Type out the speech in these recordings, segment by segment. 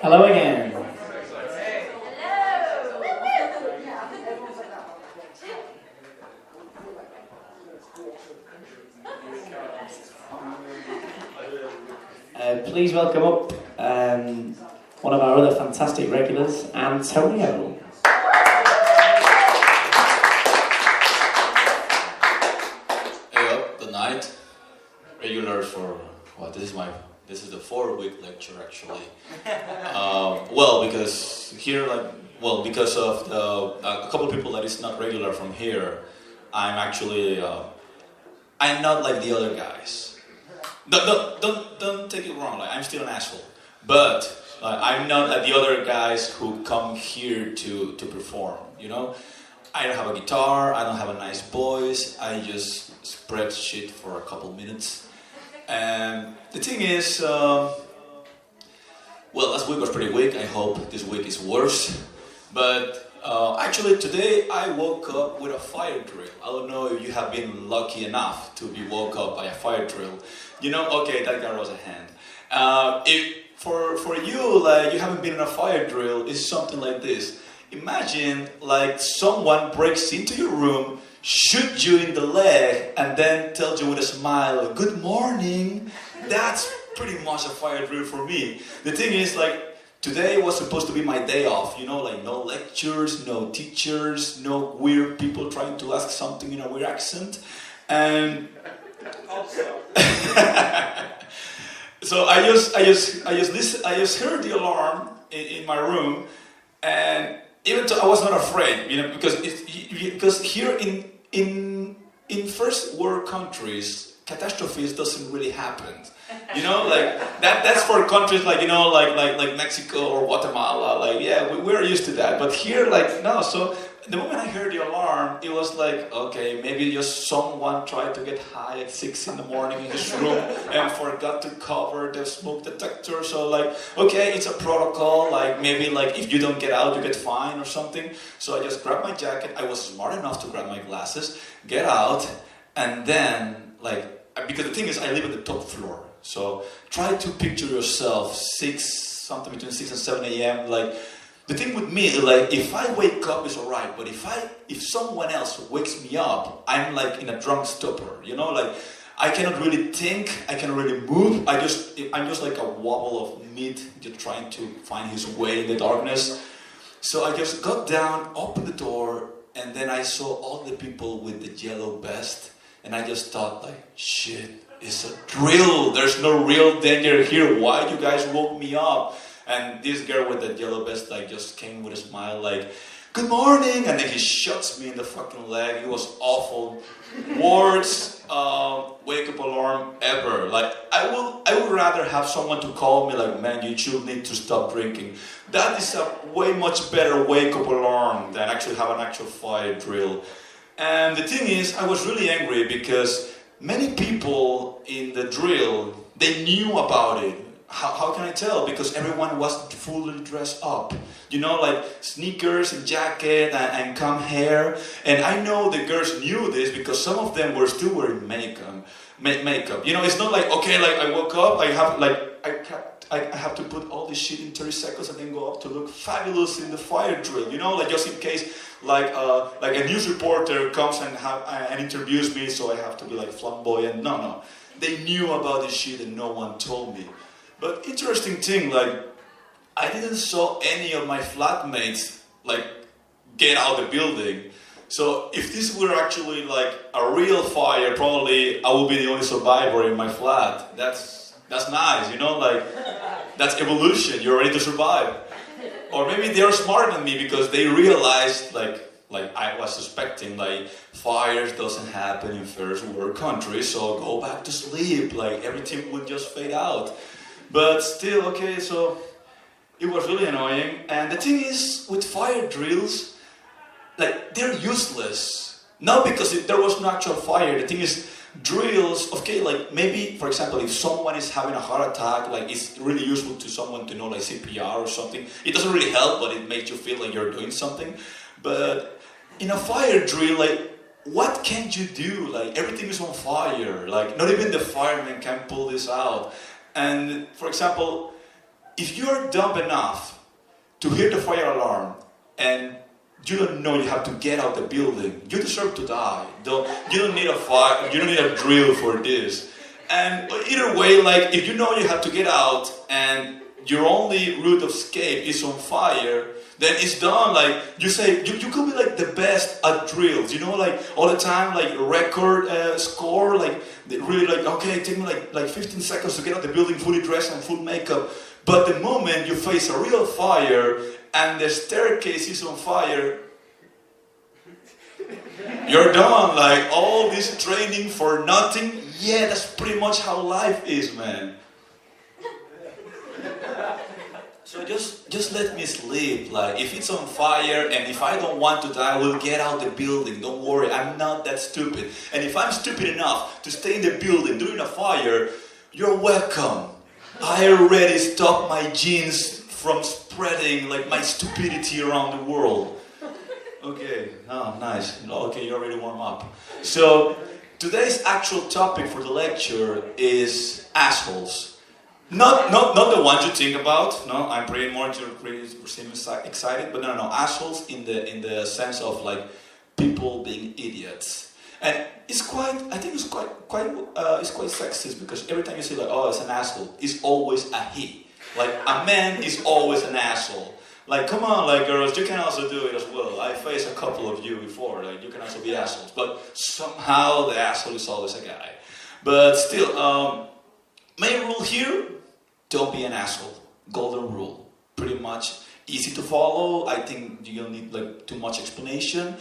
Hello again. Please welcome up one of our other fantastic regulars, Antonio. Hey up, the night. Regular for what? This is the 4-week lecture actually. Because of a couple of people that is not regular from here, I'm actually I'm not like the other guys. Don't take it wrong. Like I'm still an asshole, but I'm not like the other guys who come here to perform. You know, I don't have a guitar. I don't have a nice voice. I just spread shit for a couple minutes. And the thing is, last week was pretty weak. I hope this week is worse. But actually today I woke up with a fire drill. I don't know if you have been lucky enough to be woke up by a fire drill. You know, okay, that guy was a hand. If for you, like you haven't been in a fire drill, it's something like this. Imagine like someone breaks into your room, shoot you in the leg, and then tells you with a smile, "Good morning." That's pretty much a fire drill for me. The thing is, like, today was supposed to be my day off, you know, like no lectures, no teachers, no weird people trying to ask something in a weird accent. And so I just heard the alarm in my room, and even though I was not afraid, you know, because here in first world countries, catastrophes doesn't really happen. You know, like that's for countries like, you know, like Mexico or Guatemala. Like, yeah, we're used to that. But here, like, no. So the moment I heard the alarm, it was like, okay, maybe just someone tried to get high at 6 in the morning in his room and forgot to cover the smoke detector. So like, okay, it's a protocol. Like maybe like if you don't get out, you get fined or something. So I just grabbed my jacket. I was smart enough to grab my glasses, get out, and then like, because the thing is, I live at the top floor. So try to picture yourself something between 6 and 7 a.m. Like the thing with me is like if I wake up it's alright, but if someone else wakes me up, I'm like in a drunk stupor. You know, like I cannot really think, I cannot really move. I'm just like a wobble of meat, just trying to find his way in the darkness. So I just got down, opened the door, and then I saw all the people with the yellow vest, and I just thought like, shit. It's a drill. There's no real danger here. Why you guys woke me up? And this girl with the yellow vest like just came with a smile like, "Good morning," and then he shots me in the fucking leg. It was awful. Worst wake up alarm ever. Like I would rather have someone to call me like, "Man, you should need to stop drinking." That is a way much better wake up alarm than actually have an actual fire drill. And the thing is, I was really angry because many people in the drill, they knew about it. How can I tell? Because everyone was fully dressed up. You know, like sneakers and jacket and comb hair. And I know the girls knew this because some of them were still wearing makeup. You know, it's not like, okay, like I woke up, I have to put all this shit in 30 seconds and then go up to look fabulous in the fire drill. You know, like just in case like a news reporter comes and interviews me, so I have to be like flamboyant. No. They knew about this shit and no one told me. But interesting thing, like I didn't saw any of my flatmates like get out of the building. So if this were actually like a real fire, probably I would be the only survivor in my flat. That's nice, you know, like that's evolution. You're ready to survive. Or maybe they're smarter than me because they realized like I was suspecting like fires doesn't happen in first world countries, so go back to sleep, like everything would just fade out. But still, okay, so it was really annoying. And the thing is, with fire drills, like they're useless. Not because there was no actual fire. The thing is, drills, okay, like maybe, for example, if someone is having a heart attack, like it's really useful to someone to know like CPR or something. It doesn't really help, but it makes you feel like you're doing something. But in a fire drill, like, what can you do? Like, everything is on fire. Like, not even the firemen can pull this out. And, for example, if you are dumb enough to hear the fire alarm and you don't know you have to get out the building, you deserve to die. You don't need a fire, you don't need a drill for this. And either way, like, if you know you have to get out and your only route of escape is on fire, then it's done. Like, you say, you could be like the best at drills, you know, like all the time, like record score, like really like, okay, take me like 15 seconds to get out the building fully dressed and full makeup. But the moment you face a real fire and the staircase is on fire, you're done. Like, all this training for nothing. Yeah, that's pretty much how life is, man. So just let me sleep. Like, if it's on fire and if I don't want to die, I will get out the building. Don't worry, I'm not that stupid. And if I'm stupid enough to stay in the building during a fire, you're welcome. I already stopped my genes from spreading like my stupidity around the world. Okay, oh, nice. Okay, you already warm up. So today's actual topic for the lecture is assholes. Not the ones you think about. No, I'm pretty excited, but no. Assholes in the sense of like people being idiots. And it's quite sexist, because every time you say like, oh, it's an asshole, it's always a he. Like, a man is always an asshole. Like, come on, like, girls, you can also do it as well. I faced a couple of you before, like, you can also be assholes. But somehow the asshole is always a guy. But still, main rule here, don't be an asshole. Golden rule. Pretty much easy to follow. I think you don't need like too much explanation.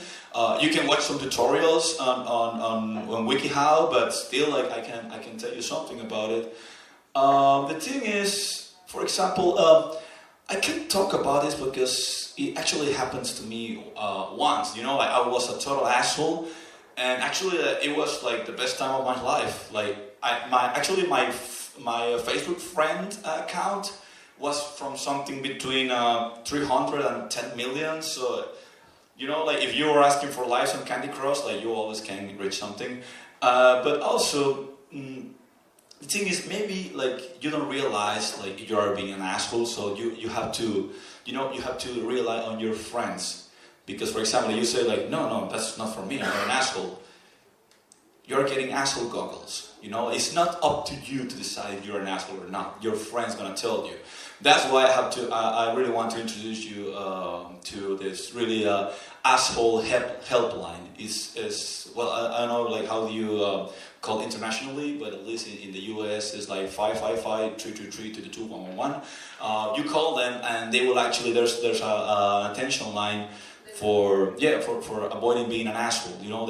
You can watch some tutorials on WikiHow, but still, like, I can tell you something about it. The thing is, for example, I can't talk about this because it actually happens to me once. You know, like, I was a total asshole, and actually it was like the best time of my life. Like, my Facebook friend account was from something between 300 and 10 million. So, you know, like, if you were asking for likes on Candy Crush, like, you always can reach something. But also, the thing is, maybe like you don't realize like you are being an asshole, so you have to, you know, you have to rely on your friends. Because, for example, you say like, no, that's not for me, I'm not an asshole. You're getting asshole goggles. You know, it's not up to you to decide if you're an asshole or not. Your friend's gonna tell you. That's why I really want to introduce you to this really asshole helpline. Is well, I don't know like how do you call internationally, but at least in the US it's like 555-323-22111. You call them and they will actually there's an attention line for avoiding being an asshole. You know,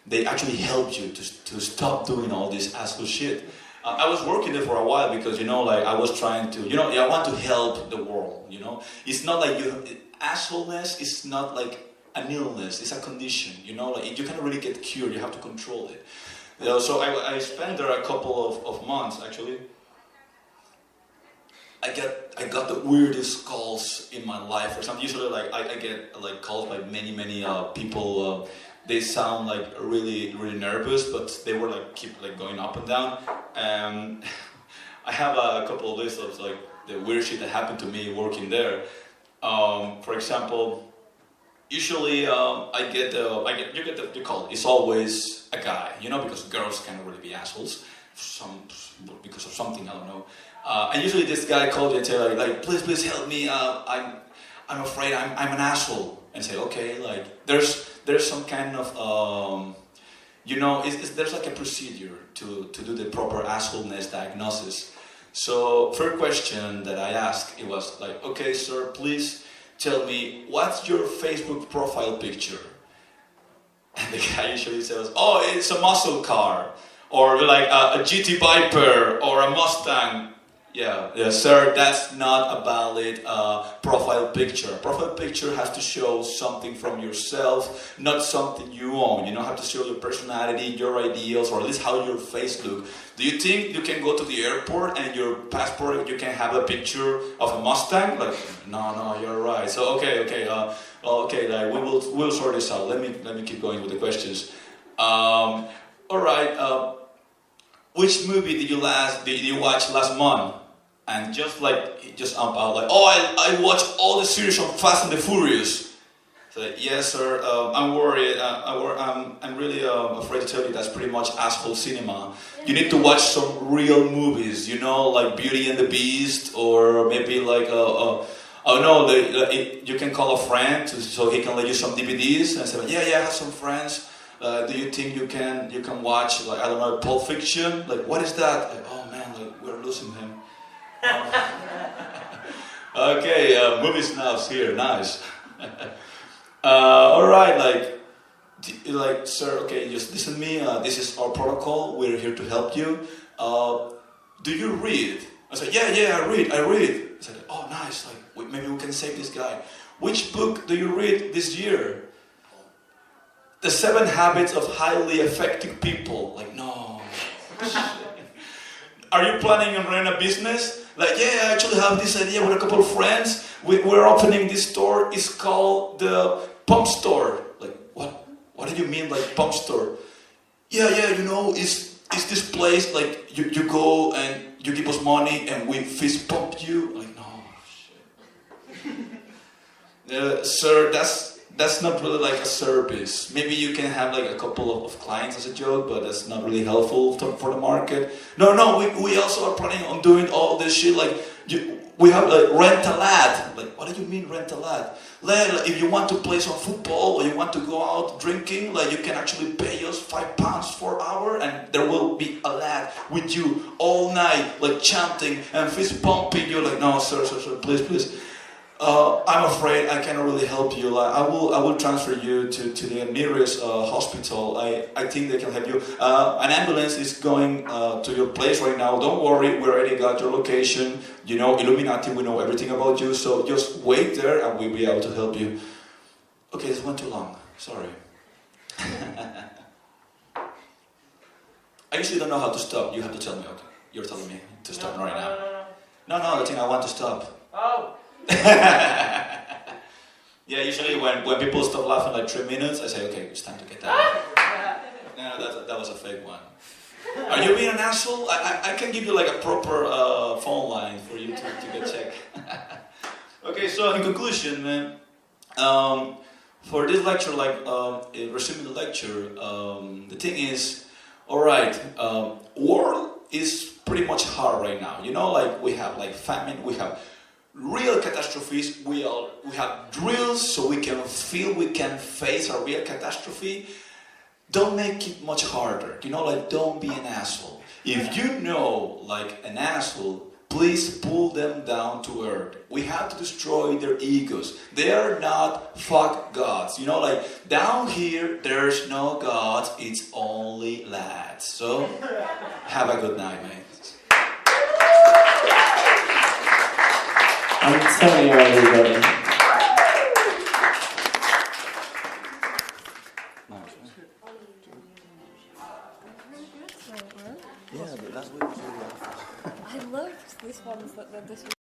they actually help you to stop doing all this asshole shit. I was working there for a while because, you know, like, I was trying to, you know, I want to help the world, you know. It's not like assholeness is not like an illness, it's a condition, you know. Like, you can't really get cured, you have to control it. You know, so I spent there a couple of months, actually. I got the weirdest calls in my life or something. Usually, like, I get like calls by many people. They sound like really nervous, but they were like keep like going up and down. I have a couple of lists of like the weird shit that happened to me working there. For example, usually you get the call. It's always a guy, you know, because girls can't really be assholes. Because of something, I don't know. And usually this guy called you and tell like, please help me. I'm afraid I'm an asshole. And say, okay, like there's some kind of you know, there's like a procedure to do the proper assholeness diagnosis. So first question that I asked, it was like, okay, sir, please tell me what's your Facebook profile picture. And the guy usually says, oh, it's a muscle car, or like a GT Viper or a Mustang. Yeah, sir, that's not a valid profile picture. A profile picture has to show something from yourself, not something you own. You don't have to show your personality, your ideals, or at least how your face looks. Do you think you can go to the airport and your passport, you can have a picture of a Mustang? Like, no, you're right. So, okay, like, we'll sort this out. Let me keep going with the questions. All right, which movie did you watch last month? and just up out like, oh, I watch all the series of Fast and the Furious. So like, yes, sir. I'm worried. I'm really afraid to tell you that's pretty much asshole cinema. You need to watch some real movies, you know, like Beauty and the Beast, or maybe like oh no, you can call a friend so he can let you some DVDs and say, yeah, I have some friends. Do you think you can watch, like, I don't know, Pulp Fiction? Like, what is that? Like, oh man, like, we're losing him. Okay, movie snobs here, nice. All right, like, sir, okay, just listen to me. This is our protocol. We're here to help you. Do you read? I said, yeah, I read. I said, oh, nice. Like, maybe we can save this guy. Which book do you read this year? The 7 Habits of Highly Effective People. Like, no. Are you planning on running a business? Like, yeah, I actually have this idea with a couple of friends. We're opening this store. It's called the Pump Store. Like, what? What do you mean, like, pump store? Yeah, you know, it's this place, like, you go and you give us money and we fist pump you. Like, no, shit. Sir, that's not really like a service. Maybe you can have like a couple of clients as a joke, but that's not really helpful for the market. No, we also are planning on doing all this shit. Like, we have like rent a lad. Like, what do you mean rent a lad? Like, if you want to play some football or you want to go out drinking, like, you can actually pay us £5 per hour, and there will be a lad with you all night, like chanting and fist pumping you. Like, no, sir, please. I'm afraid I cannot really help you. Like, I will transfer you to the nearest hospital. I think they can help you. An ambulance is going to your place right now. Don't worry, we already got your location. You know, Illuminati, we know everything about you. So just wait there and we'll be able to help you. Okay, this went too long. Sorry. I usually don't know how to stop. You have to tell me. Okay, you're telling me to stop right now. No, the thing I want to stop. Oh. Yeah, usually when people stop laughing like 3 minutes, I say, okay, it's time to get down. No, that was a fake one. Are you being an asshole? I can give you like a proper phone line for you to get checked. Okay, so in conclusion, man, for this lecture, like resuming the lecture, the thing is, all right, world is pretty much hard right now. You know, like we have like famine, we have real catastrophes, we have drills so we can feel we can face a real catastrophe. Don't make it much harder, you know, like don't be an asshole. If you know like an asshole, please pull them down to earth. We have to destroy their egos. They are not fuck gods, you know, like down here there's no gods, it's only lads. So have a good night, mate. I'm telling you, everybody. Yeah, but that's what I loved this one.